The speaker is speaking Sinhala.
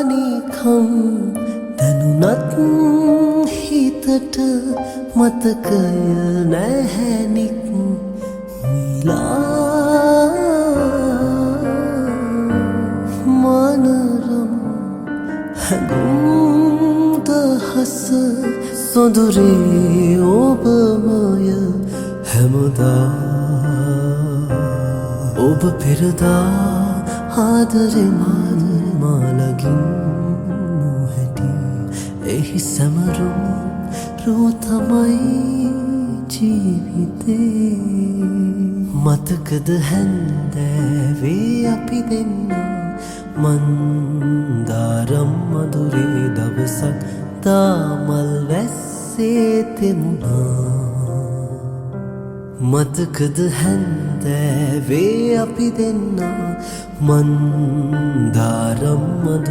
නිකම් දැනුනත් හිතට මතකය නැහැනික් මිලා මනරම් හැඟුම් දහස සොඳුරේ ඔබමය හැමදා ඔබ පෙරදා ආදරෙන් මාලගින් නොහැටි එහි සැමරුම් රෝ තමයි ජීවිතේ මතකද හැන්දෑවේ අපි දෙන්න මන්දාරම් මధుරේ දවසක් තාමල් වැස්සේ තෙමුණා මතකද හැන්දෑවේ අපි දෙන්න මන්දාරම් මధුරේ